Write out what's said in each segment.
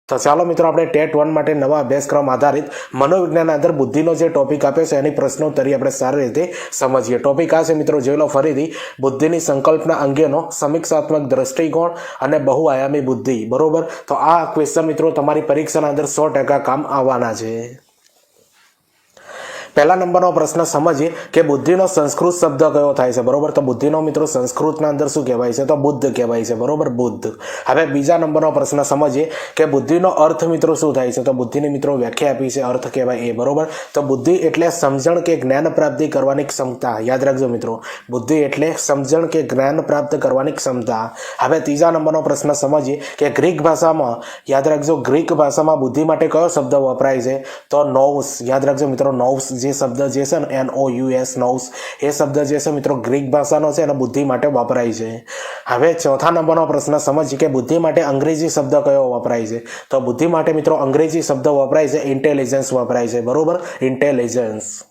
તો ચાલો મિત્રો આપણે ટેટ 1 માટે નવા અભ્યાસક્રમ આધારિત મનોવિજ્ઞાન આધાર બુદ્ધિનો જે ટોપિક આપ્યો છે એની પ્રશ્નોત્તરી આપણે સારી રીતે સમજીએ। ટોપિક આ છે મિત્રો, જોઈ લો ફરીથી, બુદ્ધિની સંકલ્પના અંગેનો સમીક્ષાત્મક દ્રષ્ટિકોણ અને બહુઆયામી બુદ્ધિ। બરોબર, તો આ ક્વેશ્ચન મિત્રો તમારી પરીક્ષાના અંદર 100% કામ આવવાના છે। પહેલા નંબરનો પ્રશ્ન સમજીએ કે બુદ્ધિનો સંસ્કૃત શબ્દ કયો થાય છે। બરોબર, તો બુદ્ધિનો મિત્રો સંસ્કૃતના અંદર શું કહેવાય છે? તો બુદ્ધ કહેવાય છે। બરોબર, બુદ્ધ। હવે બીજા નંબરનો પ્રશ્ન સમજીએ કે બુદ્ધિનો અર્થ મિત્રો શું થાય છે? તો બુદ્ધિની મિત્રો વ્યાખ્યા આપી છે, અર્થ કહેવાય એ। બરોબર, તો બુદ્ધિ એટલે સમજણ કે જ્ઞાન પ્રાપ્તિ કરવાની ક્ષમતા। યાદ રાખજો મિત્રો, બુદ્ધિ એટલે સમજણ કે જ્ઞાન પ્રાપ્ત કરવાની ક્ષમતા। હવે ત્રીજા નંબરનો પ્રશ્ન સમજીએ કે ગ્રીક ભાષામાં, યાદ રાખજો, ગ્રીક ભાષામાં બુદ્ધિ માટે કયો શબ્દ વપરાય છે? તો નોઉસ। યાદ રાખજો મિત્રો, નોઉસ જે શબ્દ જે છે ને, NOUS, નોઉસ, એ શબ્દ જે છે મિત્રો ગ્રીક ભાષાનો છે અને બુદ્ધિ માટે વપરાય છે। હવે ચોથા નંબરનો પ્રશ્ન સમજીએ કે બુદ્ધિ માટે અંગ્રેજી શબ્દ કયો વપરાય છે? તો બુદ્ધિ માટે મિત્રો અંગ્રેજી શબ્દ વપરાય છે ઇન્ટેલિજન્સ વપરાય છે। બરોબર, ઇન્ટેલિજન્સ।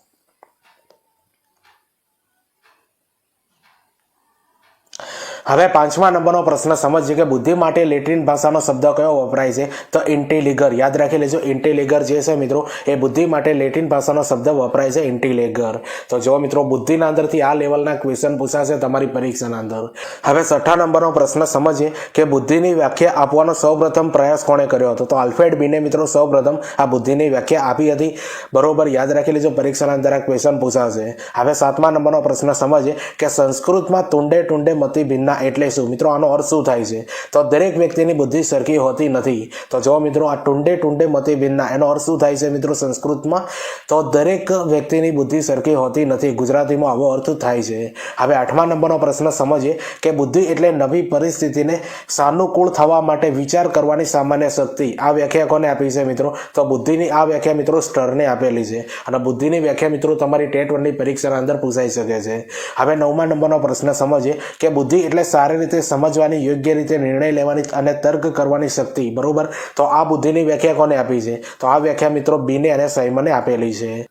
હવે પાંચમા નંબરનો પ્રશ્ન સમજીએ કે બુદ્ધિ માટે લેટિન ભાષાનો શબ્દ કયો વપરાય છે? તો ઇન્ટેલિગર। યાદ રાખી લેજો, ઇન્ટેલિગર જે છે મિત્રો એ બુદ્ધિ માટે લેટિન ભાષાનો શબ્દ વપરાય છે ઇન્ટેલિગર। તો જો મિત્રો, બુદ્ધિના અંદરથી આ લેવલના ક્વેશ્ચન પૂછાશે તમારી પરીક્ષાના અંદર। હવે છઠ્ઠા નંબરનો પ્રશ્ન સમજીએ કે બુદ્ધિની વ્યાખ્યા આપવાનો સૌપ્રથમ પ્રયાસ કોણે કર્યો હતો? તો આલ્ફ્રેડ બીને મિત્રો સૌપ્રથમ આ બુદ્ધિની વ્યાખ્યા આપી હતી। બરોબર, યાદ રાખી લેજો, પરીક્ષાના અંદર આ ક્વેશ્ચન પૂછાશે। હવે સાતમા નંબરનો પ્રશ્ન સમજીએ કે સંસ્કૃતમાં તુંડે ટુંડે મતિ ભિન્ના એટલે શું? મિત્રો આનો અર્થ શું થાય છે? તો દરેક વ્યક્તિની બુદ્ધિ સરખી હોતી નથી। તો જો મિત્રો, આ ટુંડે ટુંડે મતિ ભિન્ના એનો અર્થ શું થાય છે મિત્રો સંસ્કૃતમાં? તો દરેક વ્યક્તિની બુદ્ધિ સરખી હોતી નથી, ગુજરાતીમાં આવો અર્થ થાય છે। હવે આઠમા નંબરનો પ્રશ્ન સમજીએ કે બુદ્ધિ એટલે નવી પરિસ્થિતિને સાનુકૂળ થવા માટે વિચાર કરવાની સામાન્ય શક્તિ। આ વ્યાખ્યા કોને આપી છે મિત્રો? તો બુદ્ધિની આ વ્યાખ્યા મિત્રો સ્ટરને આપેલી છે અને બુદ્ધિની વ્યાખ્યા મિત્રો તમારી ટેટ 1ની પરીક્ષાના અંદર પૂછાઈ શકે છે। હવે નવમા નંબરનો પ્રશ્ન સમજીએ કે બુદ્ધિ એટલે સારી રીતે સમજવાની, યોગ્ય રીતે નિર્ણય લેવાની અને તર્ક કરવાની શક્તિ। બરોબર, તો આ બુદ્ધિની વ્યાખ્યા કોને આપી છે? તો આ વ્યાખ્યા મિત્રો બીને અને સાયમને આપેલી છે।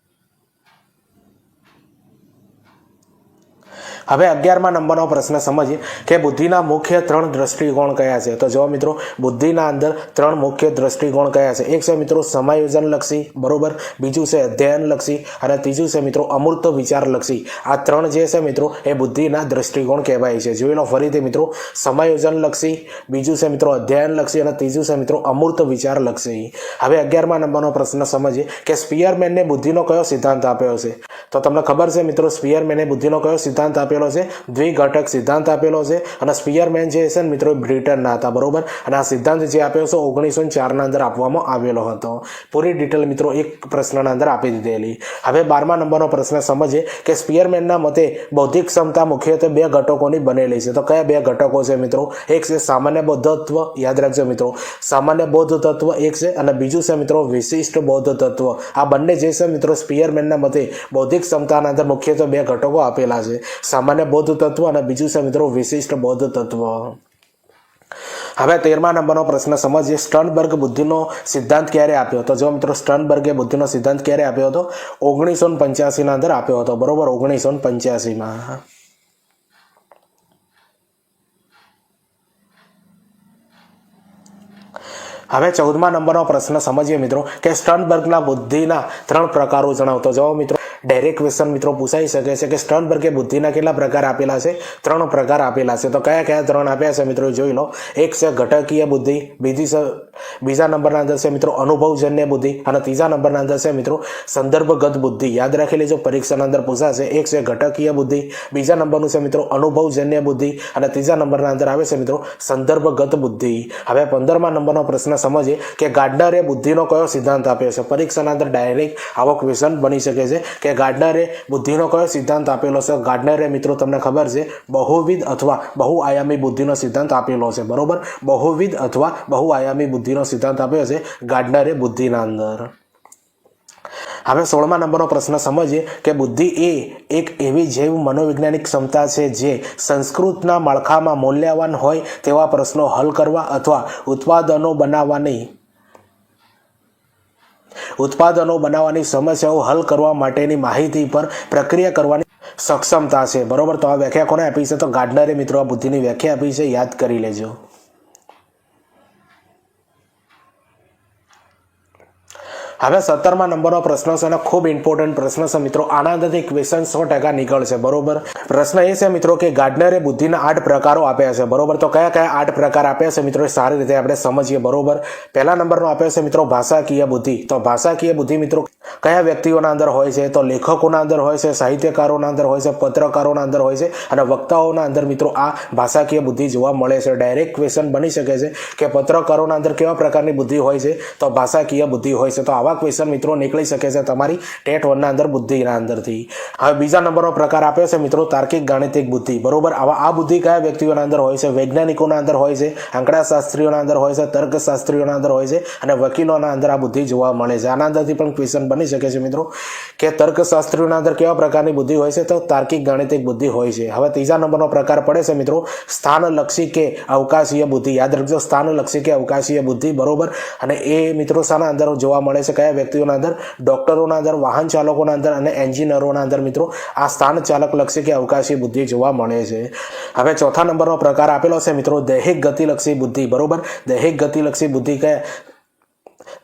હવે 11મા નંબરનો પ્રશ્ન સમજીએ કે બુદ્ધિના મુખ્ય 3 દ્રષ્ટિકોણ કયા છે? તો જો મિત્રો, બુદ્ધિના અંદર 3 મુખ્ય દ્રષ્ટિકોણ કયા છે? એક છે મિત્રો સમાયોજન લક્ષી, બરોબર, બીજું છે અધ્યયન લક્ષી અને ત્રીજું છે મિત્રો અમૂર્ત વિચાર લક્ષી। આ 3 જે છે મિત્રો એ બુદ્ધિના દ્રષ્ટિકોણ કહેવાય છે। જોઈ લો ફરીથી મિત્રો, સમાયોજન લક્ષી, બીજું છે મિત્રો અધ્યયન લક્ષી અને ત્રીજું છે મિત્રો અમૂર્ત વિચાર લક્ષી। હવે 11મા નંબરનો પ્રશ્ન સમજીએ કે સ્પીયરમેનને બુદ્ધિનો કયો સિદ્ધાંત આપ્યો છે? તો તમને ખબર છે મિત્રો, સ્પીયરમેને બુદ્ધિનો કયો સિદ્ધાંત આપ્યો છે? દ્વિઘટક સિદ્ધાંત આપેલો છે અને સ્પીયરમેન જે છે ને મિત્રો બ્રિટનના હતા। બરોબર, અને આ સિદ્ધાંત જે આપ્યો છે 1904ના અંદર આપવામાં આવેલો હતો। પૂરી ડિટેલ મિત્રો એક પ્રશ્નના અંદર આપી દીધેલી। હવે 12મા નંબરનો પ્રશ્ન સમજીએ કે સ્પીયરમેનના મતે બૌદ્ધિક ક્ષમતા મુખ્યત્વે 2 ઘટકોની બનેલી છે। તો કયા 2 ઘટકો છે મિત્રો? એક છે સામાન્ય બોધ તત્વ, યાદ રાખજો મિત્રો, સામાન્ય બોધ તત્વ એક છે અને બીજું છે મિત્રો વિશિષ્ટ બોધ તત્વ। આ બંને જે છે મિત્રો સ્પીયરમેનના મતે બૌદ્ધિક ક્ષમતાના અંદર મુખ્યત્વે 2 ઘટકો આપેલા છે, સામાન્ય બોધ તત્વ અને બીજું છે મિત્રો વિશિષ્ટ બોધ તત્વ। હવે 13મા નંબરનો પ્રશ્ન સમજીએ સ્ટર્નબર્ગ બુદ્ધિનો સિદ્ધાંત ક્યારે આપ્યો? તો જો મિત્રો, સ્ટર્નબર્ગે બુદ્ધિનો સિદ્ધાંત ક્યારે આપ્યો હતો? 1985ના અંદર આપ્યો હતો। બરોબર, 1985માં। હવે 14મા નંબરનો પ્રશ્ન સમજીએ મિત્રો કે સ્ટર્નબર્ગના બુદ્ધિના 3 પ્રકારો જણાવો। તો જો મિત્રો, ડાયરેક્ટ ક્વેશ્ચન મિત્રો પૂછાઈ શકે છે કે સ્ટર્નબર્ગે બુદ્ધિના કેટલા પ્રકાર આપેલા છે? 3 પ્રકાર આપેલા છે। તો કયા કયા 3 આપ્યા છે મિત્રો જોઈ લો। એક છે ઘટકીય બુદ્ધિ, બીજા નંબરના અંદર છે મિત્રો અનુભવજન્ય બુદ્ધિ અને ત્રીજા નંબરના અંદર છે મિત્રો સંદર્ભગત બુદ્ધિ। યાદ રાખી લેજો, પરીક્ષાના અંદર પૂછાશે। એક છે ઘટકીય બુદ્ધિ, બીજા નંબરનું છે મિત્રો અનુભવજન્ય બુદ્ધિ અને ત્રીજા નંબરના અંદર આવે છે મિત્રો સંદર્ભગત બુદ્ધિ। હવે 15મા નંબરનો પ્રશ્ન સમજીએ કે ગાર્ડનરે બુદ્ધિનો કયો સિદ્ધાંત આપ્યો છે? પરીક્ષાના અંદર ડાયરેક્ટ આવો ક્વેશ્ચન બની શકે છે કે ગાર્ડનરે બુદ્ધિનો કયો સિદ્ધાંત આપેલો છે? ગાર્ડનરે મિત્રો તમને ખબર છે બહુવિધ અથવા બહુઆયામી બુદ્ધિનો સિદ્ધાંત આપેલો છે। બરોબર, બહુવિધ અથવા બહુઆયામી બુદ્ધિનો સિદ્ધાંત આપ્યો છે ગાર્ડનરે બુદ્ધિના અંદર। હવે 16મા નંબરનો પ્રશ્ન સમજીએ કે બુદ્ધિ એ એક એવી જૈવ મનોવૈજ્ઞાનિક ક્ષમતા છે જે સંસ્કૃતના માળખામાં મૂલ્યવાન હોય તેવા પ્રશ્નો હલ કરવા અથવા ઉત્પાદનો બનાવવાની સમસ્યાઓ હલ કરવા માટેની માહિતી પર પ્રક્રિયા કરવાની સક્ષમતા છે। બરોબર, તો આ વ્યાખ્યા કોને આપી છે? તો ગાર્ડનરે મિત્રો આ બુદ્ધિની વ્યાખ્યા આપી છે, યાદ કરી લેજો। હવે 17મા નંબરનો પ્રશ્ન છે અને ખૂબ ઇમ્પોર્ટન્ટ પ્રશ્ન છે મિત્રો. આના અંદરથી ક્વેશ્ચન 100% નીકળશે. બરોબર. પ્રશ્ન એ છે મિત્રો કે ગાર્ડનરે બુદ્ધિના 8 પ્રકારો આપ્યા છે. બરોબર. તો કયા કયા 8 પ્રકાર આપ્યા છે મિત્રો એ સારી રીતે આપણે સમજીએ. બરોબર. પહેલા નંબરનો આપ્યો છે મિત્રો ભાષાકીય બુદ્ધિ. તો ભાષાકીય બુદ્ધિ મિત્રો કયા વ્યક્તિઓના અંદર હોય છે? તો લેખકોના અંદર હોય છે, સાહિત્યકારોના અંદર હોય છે, પત્રકારોના અંદર હોય છે અને વક્તાઓના અંદર મિત્રો આ ભાષાકીય બુદ્ધિ જોવા મળે છે. ડાયરેક્ટ ક્વેશ્ચન બની શકે છે કે પત્રકારોના અંદર કેવા પ્રકારની બુદ્ધિ હોય છે? તો ભાષાકીય બુદ્ધિ હોય છે. તો આવા ક્વેશ્ચન મિત્રો નીકળી શકે છે તમારી ટેટ 1 ના અંદર બુદ્ધિના અંદરથી. હવે બીજા નંબરનો પ્રકાર આપ્યો છે મિત્રો તાર્કિક ગાણિતિક બુદ્ધિ. બરોબર. આ બુદ્ધિ કયા વ્યક્તિઓના અંદર હોય છે? વૈજ્ઞાનિકોના અંદર હોય છે, આંકડાશાસ્ત્રીઓના અંદર હોય છે, તર્કશાસ્ત્રીઓના અંદર હોય છે અને વકીલોના અંદર આ બુદ્ધિ જોવા મળે છે. આના અંદરથી પણ ક્વેશ્ચન બની શકે છે મિત્રો કે તર્કશાસ્ત્રીઓના અંદર કેવા પ્રકારની બુદ્ધિ હોય છે? તો તાર્કિક ગાણિતિક બુદ્ધિ હોય છે. હવે ત્રીજા નંબરનો પ્રકાર પડે છે મિત્રો સ્થાનલક્ષી કે અવકાશીય બુદ્ધિ. યાદ રાખજો, સ્થાનલક્ષી કે અવકાશીય બુદ્ધિ. બરોબર. અને એ મિત્રો શાના અંદર જોવા મળે છે? કયા વ્યક્તિઓના અંદર? ડોક્ટરોના અંદર, વાહન ચાલકોના અંદર અને એન્જિનિયરોના અંદર મિત્રો આ સ્થાન ચાલક લક્ષી કે અવકાશી બુદ્ધિ જોવા મળે છે. હવે ચોથા નંબરનો પ્રકાર આપેલો છે મિત્રો દૈહિક ગતિલક્ષી બુદ્ધિ. બરોબર. દૈહિક ગતિલક્ષી બુદ્ધિ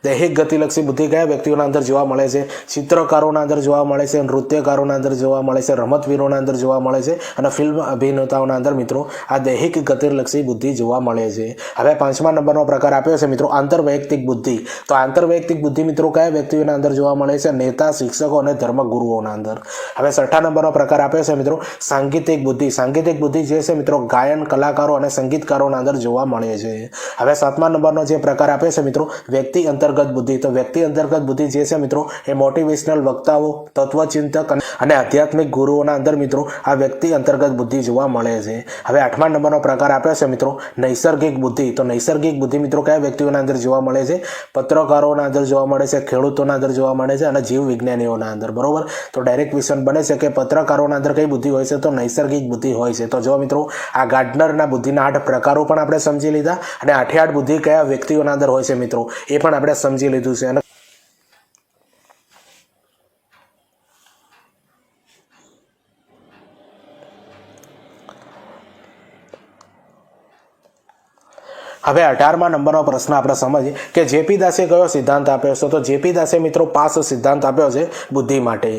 દૈહિક ગતિલક્ષી બુદ્ધિ કયા વ્યક્તિઓના અંદર જોવા મળે છે? ચિત્રકારોના અંદર જોવા મળે છે, નૃત્યકારોના અંદર જોવા મળે છે, રમતવીરોના અંદર જોવા મળે છે અને ફિલ્મ અભિનેતાઓના અંદર મિત્રો આ દૈહિક ગતિલક્ષી બુદ્ધિ જોવા મળે છે. હવે 5મા નંબરનો પ્રકાર આપ્યો છે મિત્રો આંતરવૈયક્તિક બુદ્ધિ. તો આંતરવૈયક્તિક બુદ્ધિ મિત્રો કયા વ્યક્તિઓના અંદર જોવા મળે છે? નેતા, શિક્ષકો અને ધર્મગુરુઓના અંદર. હવે 6ઠા નંબરનો પ્રકાર આપ્યો છે મિત્રો સાંગીતિક બુદ્ધિ. સાંગીતિક બુદ્ધિ જે છે મિત્રો ગાયન કલાકારો અને સંગીતકારોના અંદર જોવા મળે છે. હવે 7મા નંબરનો જે પ્રકાર આપ્યો છે મિત્રો વ્યક્તિ અંતર્ગત બુદ્ધિ. તો વ્યક્તિ અંતર્ગત બુદ્ધિ જે છે મિત્રો એ મોટિવેશનલ વક્તાઓ, તત્વચિંતક અને આધ્યાત્મિક ગુરુઓના અંદર મિત્રો આ વ્યક્તિ અંતર્ગત બુદ્ધિ જોવા મળે છે. હવે 8મા નંબરનો પ્રકાર આપ્યો છે મિત્રો નૈસર્ગિક બુદ્ધિ. તો નૈસર્ગિક બુદ્ધિ મિત્રો કયા વ્યક્તિઓના અંદર જોવા મળે છે? પત્રકારોના અંદર જોવા મળે છે, ખેડૂતોના અંદર જોવા મળે છે અને જીવ વિજ્ઞાનીઓના અંદર. બરોબર. તો ડાયરેક્ટ ક્વેશ્ચન બને છે કે પત્રકારોના અંદર કઈ બુદ્ધિ હોય છે? તો નૈસર્ગિક બુદ્ધિ હોય છે. તો જો મિત્રો આ ગાર્ડનરના બુદ્ધિના 8 પ્રકારો પણ આપણે સમજી લીધા અને 8 બુદ્ધિ કયા વ્યક્તિઓના અંદર હોય છે મિત્રો એ પણ આપણે સમજી લીધું છે. અને હવે 18મા નંબરનો પ્રશ્ન આપણે સમજીએ કે જેપી દાસે કયો સિદ્ધાંત આપ્યો છે? તો જેપી દાસે મિત્રો પાસ સિદ્ધાંત આપ્યો છે બુદ્ધિ માટે.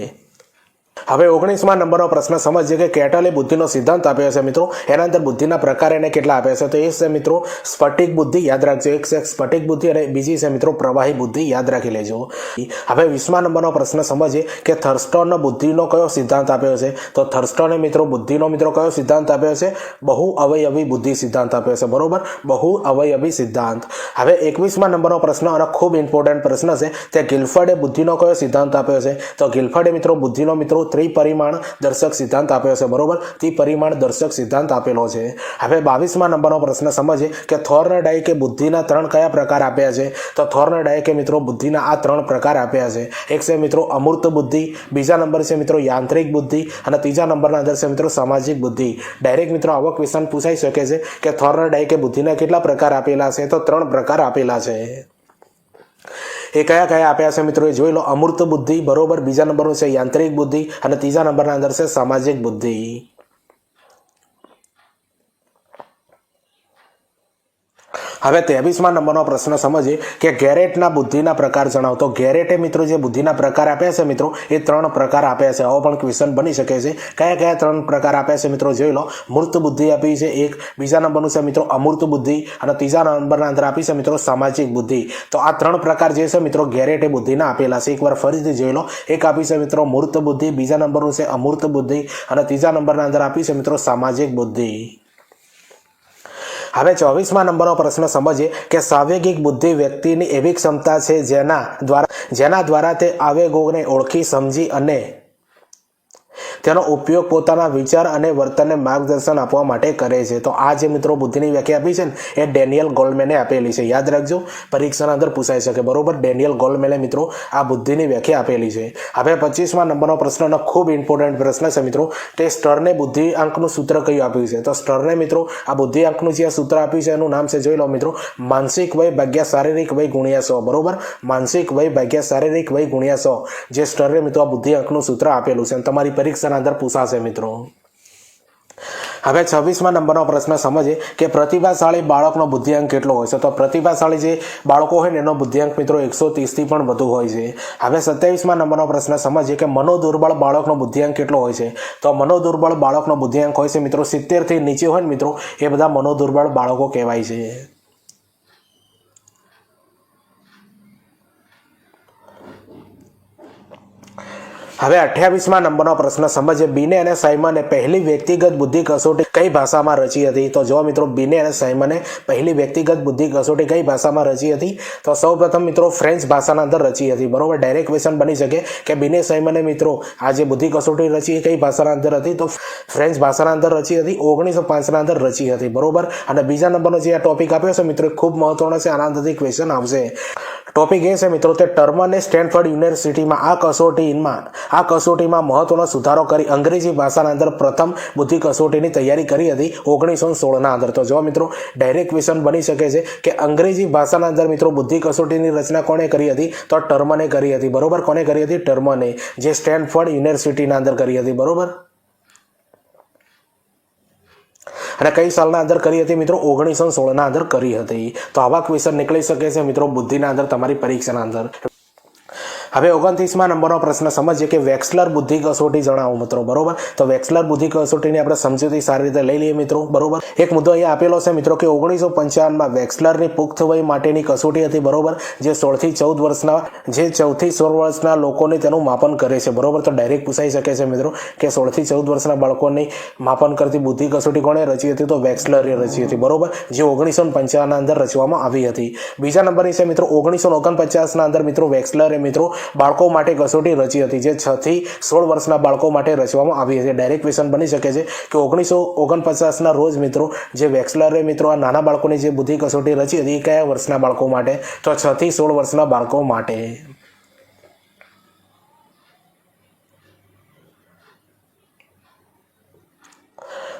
હવે 19મા નંબરનો પ્રશ્ન સમજીએ કે કેટલે બુદ્ધિનો સિદ્ધાંત આપ્યો છે મિત્રો. એના અંદર બુદ્ધિના પ્રકાર એને કેટલા આપ્યા છે? તો એક છે મિત્રો સ્ફટિક બુદ્ધિ. યાદ રાખજો, એક છે સ્ફટિક બુદ્ધિ અને બીજી છે મિત્રો પ્રવાહી બુદ્ધિ. યાદ રાખી લેજો. હવે 20મા નંબરનો પ્રશ્ન સમજીએ કે થર્સ્ટન બુદ્ધિનો કયો સિદ્ધાંત આપ્યો છે? તો થર્સ્ટને મિત્રો બુદ્ધિનો મિત્રો કયો સિદ્ધાંત આપ્યો છે? બહુ અવયવી બુદ્ધિ સિદ્ધાંત આપ્યો છે. બરોબર. બહુ અવયવી સિદ્ધાંત. હવે 21મા નંબરનો પ્રશ્ન અને ખૂબ ઇમ્પોર્ટન્ટ પ્રશ્ન છે તે ગિલ્ફર્ડે બુદ્ધિનો કયો સિદ્ધાંત આપ્યો છે? તો ગિલ્ફર્ડે મિત્રો બુદ્ધિનો મિત્રો ત્રિપરિમાણ દર્શક સિદ્ધાંત આપ્યો છે. બરોબર. ત્રિપરિમાણ દર્શક સિદ્ધાંત આપેલો છે. હવે 22મા નંબરનો પ્રશ્ન સમજીએ કે થોર્નડાઈકે બુદ્ધિના 3 કયા પ્રકાર આપ્યા છે? તો થોર્નડાઈકે મિત્રો બુદ્ધિના આ 3 પ્રકાર આપ્યા છે. એક છે મિત્રો અમૂર્ત બુદ્ધિ, બીજા નંબર છે મિત્રો યાંત્રિક બુદ્ધિ અને ત્રીજા નંબરના અંદર છે મિત્રો સામાજિક બુદ્ધિ. ડાયરેક્ટ મિત્રો આવો ક્વેશ્ચન પૂછાઈ શકે છે કે થોર્નડાઈકે બુદ્ધિના કેટલા પ્રકાર આપેલા છે? તો 3 પ્રકાર આપેલા છે. એ કયા કયા આપ્યા છે મિત્રો એ જોઈ લો. અમૂર્ત બુદ્ધિ. બરોબર. બીજા નંબરનું છે યાંત્રિક બુદ્ધિ અને ત્રીજા નંબરના અંદર છે સામાજિક બુદ્ધિ. હવે 23મા નંબરનો પ્રશ્ન સમજીએ કે ગેરેટના બુદ્ધિના પ્રકાર જણાવો. તો ગેરેટે મિત્રો જે બુદ્ધિના પ્રકાર આપ્યા છે મિત્રો એ 3 પ્રકાર આપ્યા છે. આવો પણ ક્વેશ્ચન બની શકે છે. કયા કયા 3 પ્રકાર આપ્યા છે મિત્રો જોઈ લો. મૂર્ત બુદ્ધિ આપી છે એક, બીજા નંબરનું છે મિત્રો અમૂર્ત બુદ્ધિ અને ત્રીજા નંબરના અંદર આપી છે મિત્રો સામાજિક બુદ્ધિ. તો આ 3 પ્રકાર જે છે મિત્રો ગેરેટે બુદ્ધિના આપેલા છે. એકવાર ફરીથી જોઈ લો. એક આપી છે મિત્રો મૂર્ત બુદ્ધિ, બીજા નંબરનું છે અમૂર્ત બુદ્ધિ અને ત્રીજા નંબરના અંદર આપી છે મિત્રો સામાજિક બુદ્ધિ. હવે 24મા નંબરનો પ્રશ્ન સમજીએ કે સાંવેગિક બુદ્ધિ વ્યક્તિની એવી ક્ષમતા છે જેના દ્વારા તે આવેગોને ઓળખી, સમજી અને તેનો ઉપયોગ પોતાના વિચાર અને વર્તનને માર્ગદર્શન આપવા માટે કરે છે. તો આ જે મિત્રો બુદ્ધિની વ્યાખ્યા આપી છે ને એ ડેનિયલ ગોલમેને આપેલી છે. યાદ રાખજો, પરીક્ષાના અંદર પૂછાઈ શકે. બરોબર. ડેનિયલ ગોલમેને મિત્રો આ બુદ્ધિની વ્યાખ્યા આપેલી છે. હવે 25મા નંબરનો પ્રશ્ન ખૂબ ઇમ્પોર્ટન્ટ પ્રશ્ન છે મિત્રો. તે સ્ટરને બુદ્ધિઆંકનું સૂત્ર કયું આપ્યું છે? તો સ્ટરને મિત્રો આ બુદ્ધિઆંકનું જે સૂત્ર આપ્યું છે એનું નામ છે જોઈ લો મિત્રો માનસિક વય ભાગ્યા શારીરિક વય ગુણ્યા 100. બરોબર. માનસિક વય ભાગ્યા શારીરિક વય ગુણ્યા 100 જે સ્ટરને મિત્રો આ બુદ્ધિઆંકનું સૂત્ર આપેલું છે. તમારી પરીક્ષાના અંદર પૂછાશે મિત્રો. હવે 26મા નંબરનો પ્રશ્ન સમજીએ કે પ્રતિભાશાળી બાળકનો બુદ્ધિઆંક કેટલો હોય છે? તો પ્રતિભાશાળી જે બાળકો હોય ને એનો બુદ્ધિઆંક મિત્રો 130 થી પણ વધુ હોય છે. હવે 27મા નંબરનો પ્રશ્ન સમજીએ કે મનોદુર્બળ બાળકનો બુદ્ધિઆંક કેટલો હોય છે? તો મનોદુર્બળ બાળકનો બુદ્ધિઆંક હોય છે મિત્રો 70 થી નીચે હોય ને મિત્રો એ બધા મનોદુર્બળ બાળકો કહેવાય છે. હવે 28મા નંબરનો પ્રશ્ન સમજીએ બીને અને સાયમને પહેલી વ્યક્તિગત બુદ્ધિ કસોટી કઈ ભાષામાં રચી હતી? તો જો મિત્રો બીને અને સાયમને પહેલી વ્યક્તિગત બુદ્ધિ કસોટી કઈ ભાષામાં રચી હતી? તો સૌપ્રથમ મિત્રો ફ્રેન્ચ ભાષાના અંદર રચી હતી. બરોબર, ડાયરેક્ટ ક્વેશ્ચન બની શકે કે બીને સાયમને મિત્રો આ જે બુદ્ધિ કસોટી રચી કઈ ભાષાના અંદર હતી? તો ફ્રેન્ચ ભાષાના અંદર રચી હતી. 1905ના અંદર રચી હતી. બરોબર, અને બીજા નંબરનો જે આ ટોપિક આપ્યો છે મિત્રો ખૂબ મહત્વનો છે, આના અંદરથી ક્વેશ્ચન આવશે. ટોપિક એ છે મિત્રો તે ટર્મને સ્ટેનફોર્ડ યુનિવર્સિટીમાં આ કસોટીમાં મહત્વનો સુધારો કરી અંગ્રેજી ભાષાના અંદર પ્રથમ બુદ્ધિ કસોટીની તૈયારી કરી હતી 1916ના અંદર. તો જો મિત્રો ડાયરેક્ટ ક્વેશ્ચન બની શકે છે કે અંગ્રેજી ભાષાના અંદર મિત્રો બુદ્ધિ કસોટીની રચના કોણે કરી હતી? તો ટર્મને કરી હતી. બરોબર, કોને કરી હતી? ટર્મને, જે સ્ટેનફોર્ડ યુનિવર્સિટીના અંદર કરી હતી. બરોબર, અને કઈ સાલના અંદર કરી હતી મિત્રો? 1916ના અંદર કરી હતી. તો આવા ક્વેશ્ચન નીકળી શકે છે મિત્રો બુદ્ધિના અંદર તમારી પરીક્ષાના અંદર. હવે 29મા નંબરનો પ્રશ્ન સમજીએ કે વેક્સલર બુદ્ધિ કસોટી જણાવો મિત્રો. બરોબર, તો વેક્સલર બુદ્ધિ કસોટીની આપણે સમજૂતી સારી રીતે લઈ લઈએ મિત્રો. બરોબર, એક મુદ્દો અહીંયા આપેલો છે મિત્રો કે 1955માં વેક્સલરની પુખ્ત વય માટેની કસોટી હતી. બરોબર, જે 14 થી 16 વર્ષના લોકોને તેનું માપન કરે છે. બરોબર, તો ડાયરેક્ટ પૂછાઈ શકે છે મિત્રો કે 16 થી 14 વર્ષના બાળકોની માપન કરતી બુદ્ધિ કસોટી કોણે રચી હતી? તો વેક્સલરે રચી હતી. બરોબર, જે 1955ના અંદર રચવામાં આવી હતી. બીજા નંબરની છે મિત્રો 1949ના અંદર મિત્રો વેક્સલરે મિત્રો બાળકો માટે કસોટી રચી હતી, જે 6 થી 16 વર્ષના બાળકો માટે રચવામાં આવી હતી. ડાયરેક્ટ ક્વેશ્ચન બની શકે છે કે 1949ના રોજ મિત્રો જે વેક્સલરે મિત્રો આ નાના બાળકોની જે બુદ્ધિ કસોટી રચી હતી એ કયા વર્ષના બાળકો માટે? તો 6 થી 16 વર્ષના બાળકો માટે.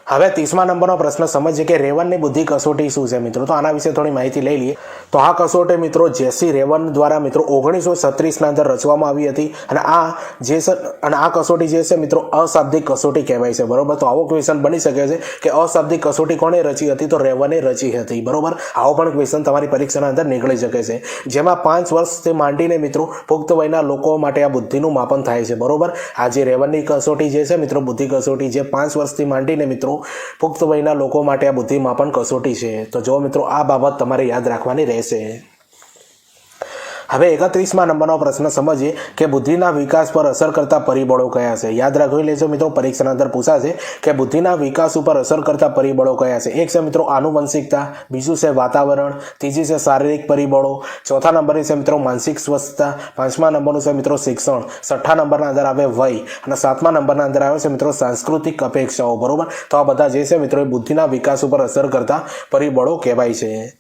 હવે 30મા નંબરનો પ્રશ્ન સમજીએ કે રેવનની બુદ્ધિ કસોટી શું છે મિત્રો? તો આના વિશે થોડી માહિતી લઈ લઈએ. તો આ કસોટી મિત્રો જેસી રેવન દ્વારા મિત્રો 1936ના અંદર રચવામાં આવી હતી. અને આ કસોટી જે છે મિત્રો અશાબ્દિક કસોટી કહેવાય છે. બરોબર, તો આવો ક્વેશ્ચન બની શકે છે કે અશાબ્દિક કસોટી કોણે રચી હતી? તો રેવને રચી હતી. બરોબર, આવો પણ ક્વેશ્ચન તમારી પરીક્ષાના અંદર નીકળી શકે છે. જેમાં 5 વર્ષથી માંડીને મિત્રો પુખ્ત વયના લોકો માટે આ બુદ્ધિનું માપન થાય છે. બરોબર, આ જે રેવનની કસોટી જે છે મિત્રો બુદ્ધિ કસોટી જે 5 વર્ષથી માંડીને મિત્રો પુખ્ત વયના લોકો માટે આ બુદ્ધિ માપન કસોટી છે. તો જો મિત્રો આ બાબત તમારે યાદ રાખવાની રહેશે. હવે 31મા નંબરનો પ્રશ્ન સમજીએ કે બુદ્ધિના વિકાસ પર અસર કરતા પરિબળો કયા છે? યાદ રાખી લેજો મિત્રો, પરીક્ષાના અંદર પૂછાશે કે બુદ્ધિના વિકાસ ઉપર અસર કરતા પરિબળો કયા છે? એક છે મિત્રો આનુવંશિકતા, બીજું છે વાતાવરણ, ત્રીજી છે શારીરિક પરિબળો, ચોથા નંબરની છે મિત્રો માનસિક સ્વસ્થતા, 5મા નંબરનું છે મિત્રો શિક્ષણ, 6થા નંબરના અંદર આવે વય, અને 7મા નંબરના અંદર આવે છે મિત્રો સાંસ્કૃતિક અપેક્ષાઓ. બરોબર, તો આ બધા જે છે મિત્રો એ બુદ્ધિના વિકાસ ઉપર અસર કરતા પરિબળો કહેવાય છે.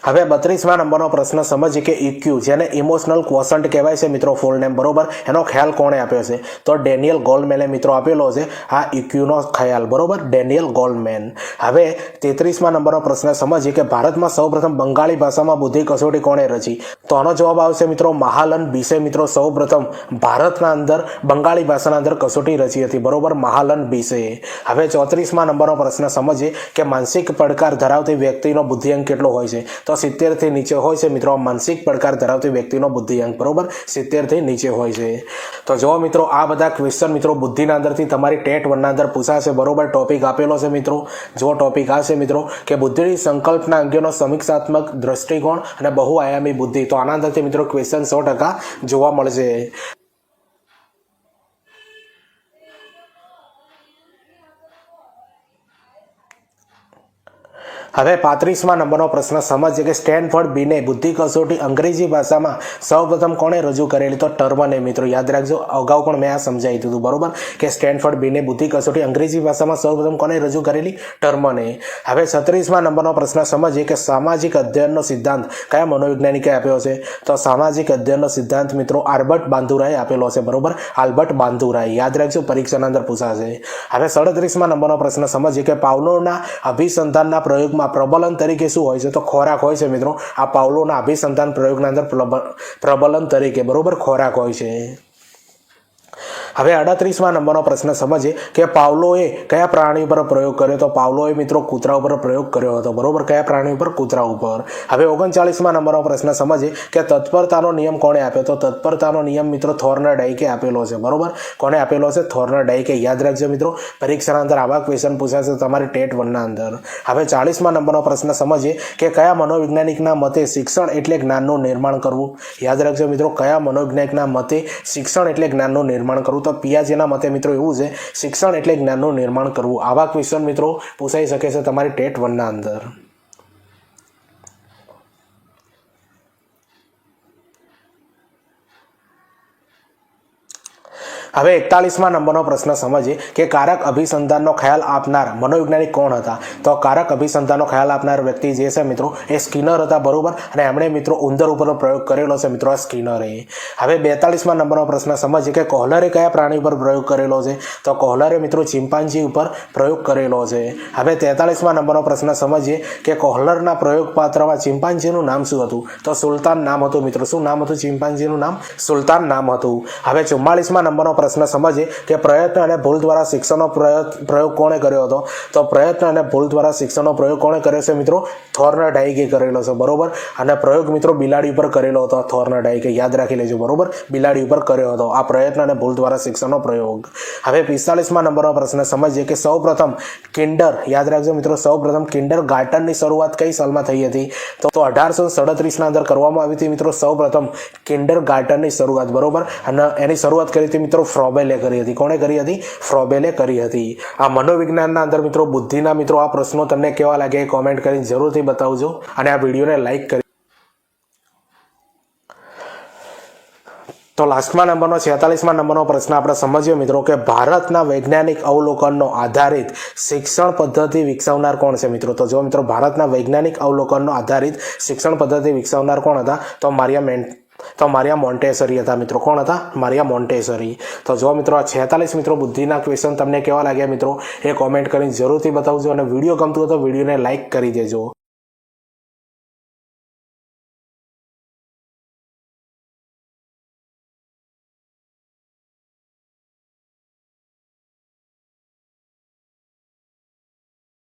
હવે 32મા નંબરનો પ્રશ્ન સમજીએ કે ઇક્યુ, જેને ઇમોશનલ ક્વોશન્ટ કહેવાય છે મિત્રો ફૂલ નેમ. બરોબર, એનો ખ્યાલ કોણે આપ્યો છે? તો ડેનિયલ ગોલ્ડમેને મિત્રો આપેલો છે આ ઇક્યુનો ખ્યાલ. બરોબર, ડેનિયલ ગોલ્ડમેન. હવે 33મા નંબરનો પ્રશ્ન સમજીએ કે ભારતમાં સૌપ્રથમ બંગાળી ભાષામાં બુદ્ધિ કસોટી કોણે રચી? તો આનો જવાબ આવશે મિત્રો મહાલન બીસે મિત્રો સૌપ્રથમ ભારતના અંદર બંગાળી ભાષાના અંદર કસોટી રચી હતી. બરોબર, મહાલન બીસે. હવે 34મા નંબરનો પ્રશ્ન સમજીએ કે માનસિક પડકાર ધરાવતી વ્યક્તિનો બુદ્ધિઆંક કેટલો હોય છે? તો 70 થી નીચે હોય છે મિત્રો માનસિક પડકાર ધરાવતી વ્યક્તિનો બુદ્ધિઆંક. બરોબર, 70 થી નીચે હોય છે. તો જો મિત્રો આ બધા ક્વેશ્ચન મિત્રો બુદ્ધિના અંદરથી તમારી ટેટ 1 ના અંદર પૂછાશે. બરોબર, ટોપિક આપેલો છે મિત્રો. જો ટોપિક આ છે મિત્રો કે બુદ્ધિની સંકલ્પના અંગેનો સમીક્ષાત્મક દ્રષ્ટિકોણ અને બહુઆયામી બુદ્ધિ, તો આના અંદરથી મિત્રો ક્વેશ્ચન 100% જોવા મળશે. હવે 35મા નંબરનો પ્રશ્ન સમજીએ કે સ્ટેનફોર્ડ બીને બુદ્ધિ કસોટી અંગ્રેજી ભાષામાં સૌપ્રથમ કોણે રજૂ કરેલી? તો ટર્મને મિત્રો. યાદ રાખજો, અગાઉ પણ મેં આ સમજાવી દીધું. બરોબર, કે સ્ટેનફોર્ડ બીને બુદ્ધિ કસોટી અંગ્રેજી ભાષામાં સૌપ્રથમ કોણે રજૂ કરેલી? ટર્મને. હવે 36મા નંબરનો પ્રશ્ન સમજીએ કે સામાજિક અધ્યયનનો સિદ્ધાંત કયા મનોવૈજ્ઞાનિકે આપ્યો છે? તો સામાજિક અધ્યયનનો સિદ્ધાંત મિત્રો આલ્બર્ટ બાંદુરાએ આપેલો છે. બરોબર, આલ્બર્ટ બાંદુરાએ. યાદ રાખજો, પરીક્ષાના અંદર પૂછાશે. હવે 37મા નંબરનો પ્રશ્ન સમજીએ કે પાવલોવના અભિસંધાનના પ્રયોગમાં પ્રબલન તરીકે શું હોય છે? તો ખોરાક હોય છે મિત્રો. આ પાવલોવના અભિસંધાન પ્રયોગના અંદર પ્રબલન તરીકે બરોબર ખોરાક હોય છે. હવે 38મા નંબરનો પ્રશ્ન સમજીએ કે પાવલોએ કયા પ્રાણી પર પ્રયોગ કર્યો? તો પાવલોએ મિત્રો કૂતરા ઉપર પ્રયોગ કર્યો હતો, બરોબર. કયા પ્રાણી ઉપર? કૂતરા ઉપર. હવે 39મા નંબરનો પ્રશ્ન સમજીએ કે તત્પરતાનો નિયમ કોણે આપ્યો? તો તત્પરતાનો નિયમ મિત્રો થોર્નડાઈકે આપેલો છે, બરોબર. કોને આપેલો છે? થોર્નડાઈકે. યાદ રાખજો મિત્રો, પરીક્ષાના અંદર આવા ક્વેશ્ચન પૂછાશે તમારી ટેટ 1 ના અંદર. હવે 40મા નંબરનો પ્રશ્ન સમજીએ કે કયા મનોવૈજ્ઞાનિકના મતે શિક્ષણ એટલે જ્ઞાનનું નિર્માણ કરવું? યાદ રાખજો મિત્રો, કયા મનોવૈજ્ઞાનિકના મતે શિક્ષણ એટલે જ્ઞાનનું નિર્માણ કરવું? તો પિયાજેના મતે મિત્રો એવું છે, શિક્ષણ એટલે જ્ઞાનનું નિર્માણ કરવું. આવા ક્વેશ્ચન મિત્રો પૂછાઈ શકે છે તમારી ટેટ 1 ના અંદર. હવે 41મા નંબરનો પ્રશ્ન સમજીએ કે કારક અભિસંધાનનો ખ્યાલ આપનાર મનોવૈજ્ઞાનિક કોણ હતા? તો કારક અભિસંધાનનો ખ્યાલ આપનાર વ્યક્તિ જે છે મિત્રો એ સ્કિનર હતા, બરોબર. અને એમણે મિત્રો ઉંદર ઉપર પ્રયોગ કરેલો છે મિત્રો, આ સ્કિનરે. હવે 42મા નંબરનો પ્રશ્ન સમજીએ કે કોહલરે કયા પ્રાણી ઉપર પ્રયોગ કરેલો છે? તો કોહલરે મિત્રો ચિમ્પાન્જી ઉપર પ્રયોગ કરેલો છે. હવે 43મા નંબરનો પ્રશ્ન સમજીએ કે કોહલરના પ્રયોગ પાત્રમાં ચિમ્પાન્જીનું નામ શું હતું? તો સુલતાન નામ હતું મિત્રો. શું નામ હતું ચિમ્પાન્જીનું નામ? સુલતાન નામ હતું. હવે 44મા નંબરનો પ્રશ્ન સમજીએ કે પ્રયત્ન અને ભૂલ દ્વારા શિક્ષણનો પ્રયોગ કોણે કર્યો હતો? તો પ્રયત્ન અને ભૂલ દ્વારા શિક્ષણનો પ્રયોગ કોણે કર્યો છે મિત્રો? થોર્નડાઈકે કરેલો છે, બરોબર. અને પ્રયોગ મિત્રો બિલાડી ઉપર કરેલો હતો થોર્નડાઈકે. યાદ રાખી લેજો, બરોબર. બિલાડી ઉપર કર્યો હતો આ પ્રયત્ન અને ભૂલ દ્વારા શિક્ષણનો પ્રયોગ. હવે 45મા નંબરનો પ્રશ્ન સમજીએ કે સૌપ્રથમ કિન્ડર, યાદ રાખજો મિત્રો, સૌપ્રથમ કિન્ડર ગાર્ટનની શરૂઆત કઈ સાલમાં થઈ હતી? તો 1837ના અંદર કરવામાં આવી હતી મિત્રો સૌપ્રથમ કિન્ડર ગાર્ટનની શરૂઆત, બરોબર. અને એની શરૂઆત કરી હતી મિત્રો ફ્રોબેલે કરી હતી. કોણે કરી હતી? ફ્રોબેલે કરી હતી. આ મનોવિજ્ઞાનના અંદર મિત્રો બુદ્ધિના મિત્રો આ પ્રશ્નો તમને કેવા લાગે એ કોમેન્ટ કરીને જરૂરથી બતાવજો અને આ વિડીયોને લાઈક કરી. તો લાસ્ટમાં નંબરનો 46મા નંબરનો પ્રશ્ન આપણે સમજીએ મિત્રો કે ભારતના વૈજ્ઞાનિક અવલોકનનો આધારિત શિક્ષણ પદ્ધતિ વિકસાવનાર કોણ છે મિત્રો? તો જો મિત્રો ભારતના વૈજ્ઞાનિક અવલોકનનો આધારિત શિક્ષણ પદ્ધતિ વિકસાવનાર કોણ હતા? તો મારિયા મોન્ટેસરી હતા મિત્રો. કોણ હતા? Maria Montessori. તો જો મિત્રો આ 46 મિત્રો બુદ્ધિના ક્વેશ્ચન તમને કેવા લાગ્યા મિત્રો એ કોમેન્ટ કરીને જરૂરથી બતાવજો અને વિડીયો ગમતું હોય તો વિડીયોને લાઈક કરી દેજો.